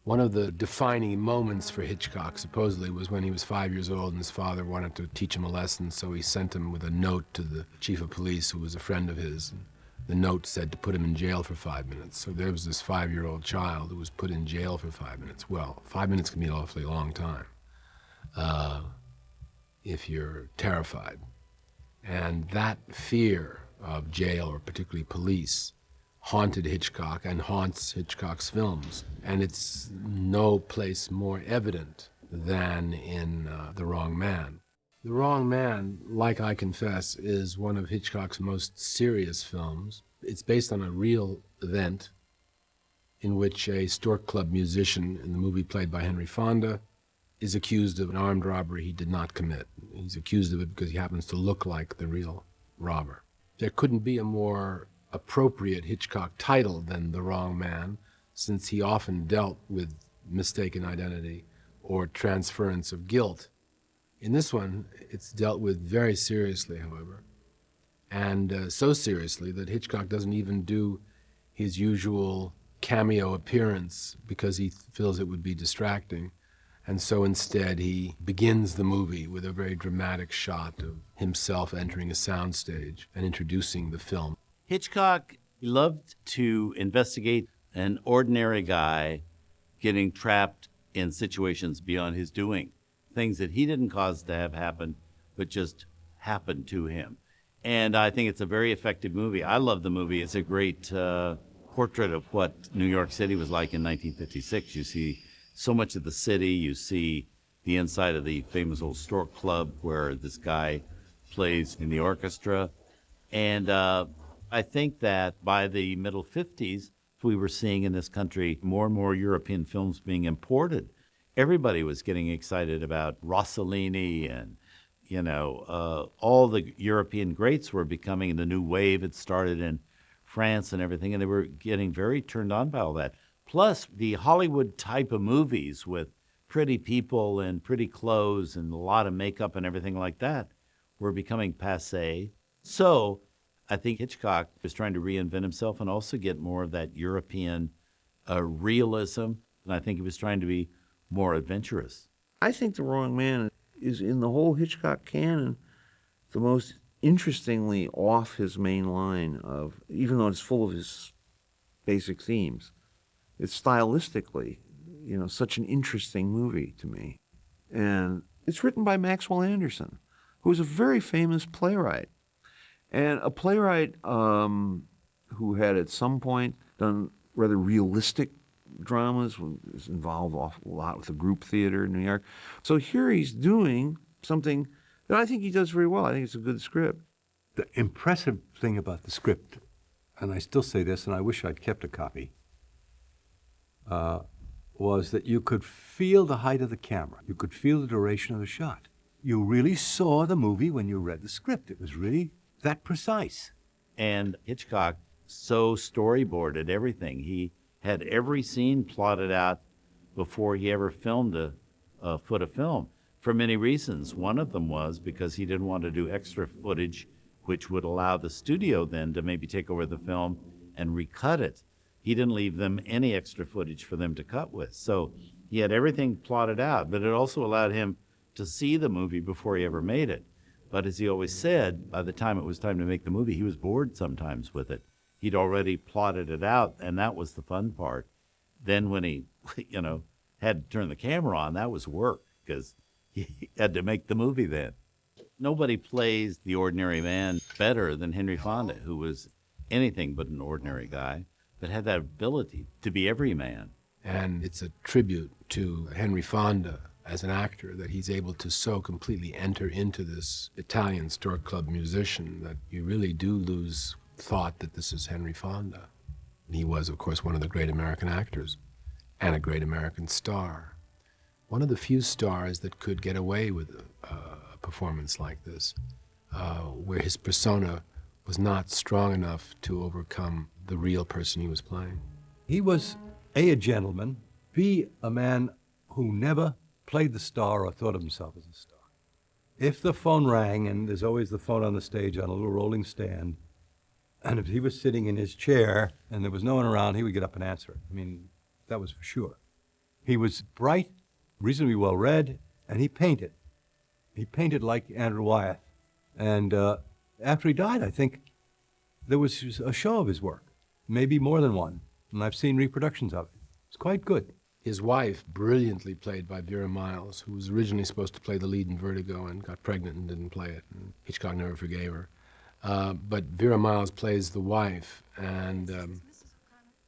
One of the defining moments for Hitchcock, supposedly, was when he was 5 years old and his father wanted to teach him a lesson, so he sent him with a note to the chief of police, who was a friend of his. And the note said to put him in jail for 5 minutes. So there was this 5-year-old child who was put in jail for 5 minutes. Well, 5 minutes can be an awfully long time if you're terrified. And that fear of jail, or particularly police, haunted Hitchcock and haunts Hitchcock's films. And it's no place more evident than in The Wrong Man. The Wrong Man, like I confess, is one of Hitchcock's most serious films. It's based on a real event in which a Stork Club musician, in the movie played by Henry Fonda, is accused of an armed robbery he did not commit. He's accused of it because he happens to look like the real robber. There couldn't be a more appropriate Hitchcock title than The Wrong Man, since he often dealt with mistaken identity or transference of guilt. In this one, it's dealt with very seriously, however, and so seriously that Hitchcock doesn't even do his usual cameo appearance because he feels it would be distracting. And so instead, he begins the movie with a very dramatic shot of himself entering a soundstage and introducing the film. Hitchcock loved to investigate an ordinary guy getting trapped in situations beyond his doing, things that he didn't cause to have happen, but just happened to him. And I think it's a very effective movie. I love the movie. It's a great portrait of what New York City was like in 1956. You see so much of the city. You see the inside of the famous old Stork Club where this guy plays in the orchestra. And I think that by the middle 50s, we were seeing in this country more and more European films being imported. Everybody was getting excited about Rossellini and, all the European greats were becoming the new wave. It started in France and everything, and they were getting very turned on by all that. Plus, the Hollywood type of movies with pretty people and pretty clothes and a lot of makeup and everything like that were becoming passé. So I think Hitchcock was trying to reinvent himself and also get more of that European realism. And I think he was trying to be more adventurous. I think The Wrong Man is, in the whole Hitchcock canon, the most interestingly off his main line of, even though it's full of his basic themes, it's stylistically, such an interesting movie to me. And it's written by Maxwell Anderson, who was a very famous playwright. And a playwright who had at some point done rather realistic dramas, was involved a lot with the group theater in New York. So here he's doing something that I think he does very well. I think it's a good script. The impressive thing about the script, and I still say this, and I wish I'd kept a copy, was that you could feel the height of the camera. You could feel the duration of the shot. You really saw the movie when you read the script. It was really that precise. And Hitchcock so storyboarded everything. He had every scene plotted out before he ever filmed a foot of film for many reasons. One of them was because he didn't want to do extra footage, which would allow the studio then to maybe take over the film and recut it. He didn't leave them any extra footage for them to cut with. So he had everything plotted out, but it also allowed him to see the movie before he ever made it. But as he always said, by the time it was time to make the movie, he was bored sometimes with it. He'd already plotted it out, and that was the fun part. Then when he, had to turn the camera on, that was work, because he had to make the movie then. Nobody plays the ordinary man better than Henry Fonda, who was anything but an ordinary guy, but had that ability to be every man. And it's a tribute to Henry Fonda as an actor that he's able to so completely enter into this Italian Stork Club musician that you really do lose thought that this is Henry Fonda. He was, of course, one of the great American actors and a great American star. One of the few stars that could get away with a performance like this, where his persona was not strong enough to overcome the real person he was playing. He was A, a gentleman, B, a man who never played the star or thought of himself as a star. If the phone rang, and there's always the phone on the stage on a little rolling stand, and if he was sitting in his chair and there was no one around, he would get up and answer it. I mean, that was for sure. He was bright, reasonably well read, and he painted. He painted like Andrew Wyeth. And after he died, I think there was a show of his work, maybe more than one, and I've seen reproductions of it. It's quite good. His wife, brilliantly played by Vera Miles, who was originally supposed to play the lead in Vertigo and got pregnant and didn't play it, and Hitchcock never forgave her. But Vera Miles plays the wife, and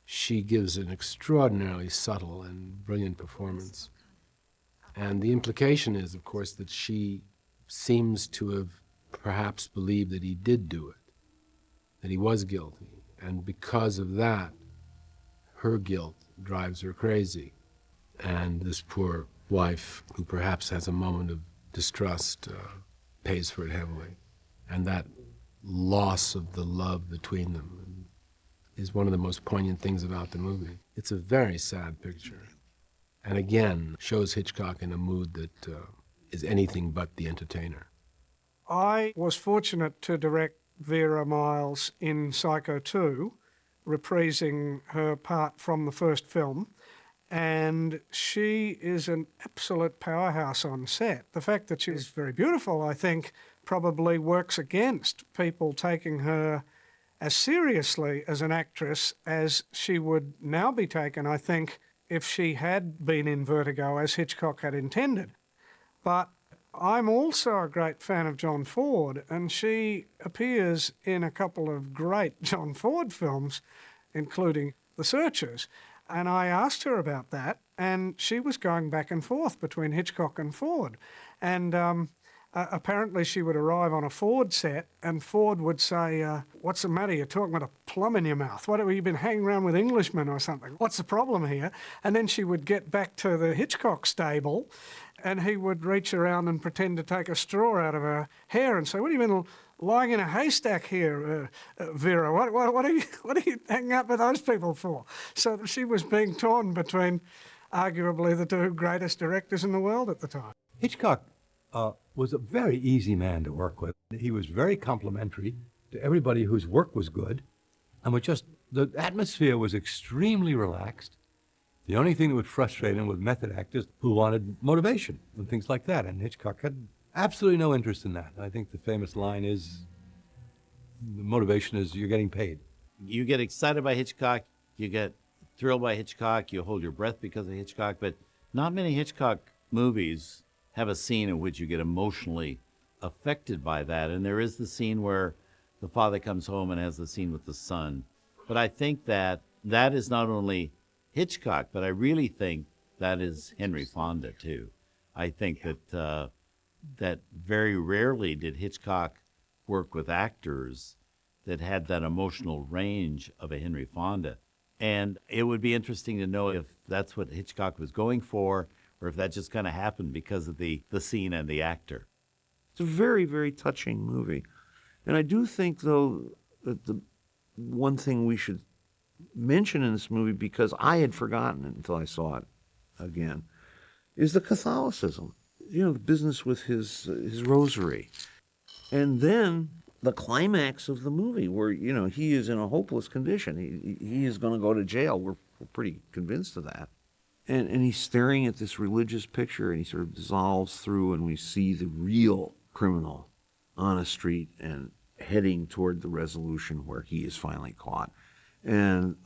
she gives an extraordinarily subtle and brilliant performance. And the implication is, of course, that she seems to have perhaps believed that he did do it, that he was guilty. And because of that, her guilt drives her crazy. And this poor wife, who perhaps has a moment of distrust, pays for it heavily. And that loss of the love between them is one of the most poignant things about the movie. It's a very sad picture. And again, shows Hitchcock in a mood that is anything but the entertainer. I was fortunate to direct Vera Miles in Psycho 2, reprising her part from the first film. And she is an absolute powerhouse on set. The fact that she's very beautiful, I think, probably works against people taking her as seriously as an actress as she would now be taken, I think, if she had been in Vertigo as Hitchcock had intended. But I'm also a great fan of John Ford, and she appears in a couple of great John Ford films, including The Searchers. And I asked her about that, and she was going back and forth between Hitchcock and Ford. And apparently she would arrive on a Ford set, and Ford would say, what's the matter? You're talking about a plum in your mouth. What, have you been hanging around with Englishmen or something? What's the problem here? And then she would get back to the Hitchcock stable, and he would reach around and pretend to take a straw out of her hair and say, what have you been lying in a haystack here, Vera? What are you hanging out with those people for? So she was being torn between arguably the two greatest directors in the world at the time. Hitchcock was a very easy man to work with. He was very complimentary to everybody whose work was good, and the atmosphere was extremely relaxed. The only thing that would frustrate him was method actors who wanted motivation and things like that, and Hitchcock had absolutely no interest in that. I think the famous line is, the motivation is you're getting paid. You get excited by Hitchcock, you get thrilled by Hitchcock, you hold your breath because of Hitchcock, but not many Hitchcock movies have a scene in which you get emotionally affected by that. And there is the scene where the father comes home and has the scene with the son. But I think that is not only Hitchcock, but I really think that is Henry Fonda too. I think that very rarely did Hitchcock work with actors that had that emotional range of a Henry Fonda. And it would be interesting to know if that's what Hitchcock was going for, or if that just kind of happened because of the scene and the actor. It's a very, very touching movie. And I do think, though, that the one thing we should mention in this movie, because I had forgotten it until I saw it again, is the Catholicism. You know, the business with his rosary. And then the climax of the movie where, you know, he is in a hopeless condition. He is going to go to jail. We're pretty convinced of that. And he's staring at this religious picture, and he sort of dissolves through, and we see the real criminal on a street and heading toward the resolution where he is finally caught. And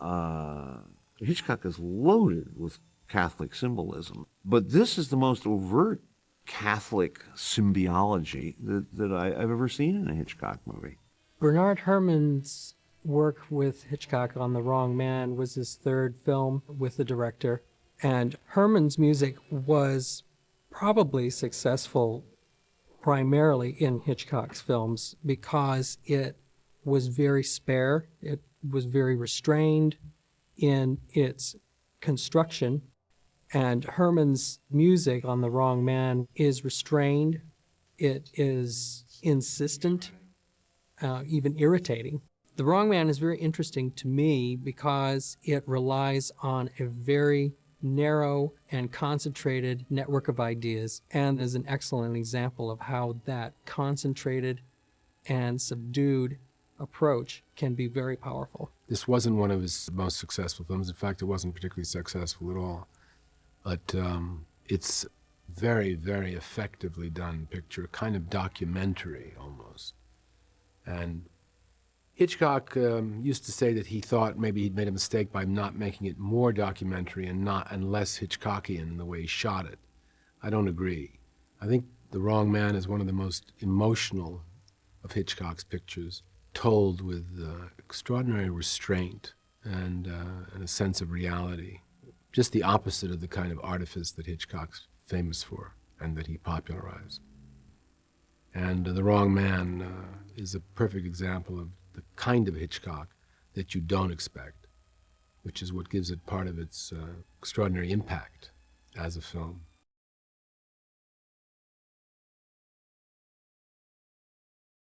Hitchcock is loaded with Catholic symbolism. But this is the most overt Catholic symbiology that I've ever seen in a Hitchcock movie. Bernard Herrmann's work with Hitchcock on The Wrong Man was his third film with the director. And Herrmann's music was probably successful primarily in Hitchcock's films because it was very spare, it was very restrained in its construction, and Herrmann's music on The Wrong Man is restrained, it is insistent, even irritating. The Wrong Man is very interesting to me because it relies on a very narrow and concentrated network of ideas, and is an excellent example of how that concentrated and subdued approach can be very powerful. This wasn't one of his most successful films. In fact, it wasn't particularly successful at all. But it's very, very effectively done picture, kind of documentary almost. And Hitchcock used to say that he thought maybe he'd made a mistake by not making it more documentary and less Hitchcockian in the way he shot it. I don't agree. I think The Wrong Man is one of the most emotional of Hitchcock's pictures, told with extraordinary restraint and a sense of reality. Just the opposite of the kind of artifice that Hitchcock's famous for and that he popularized. And The Wrong Man is a perfect example of the kind of Hitchcock that you don't expect, which is what gives it part of its extraordinary impact as a film.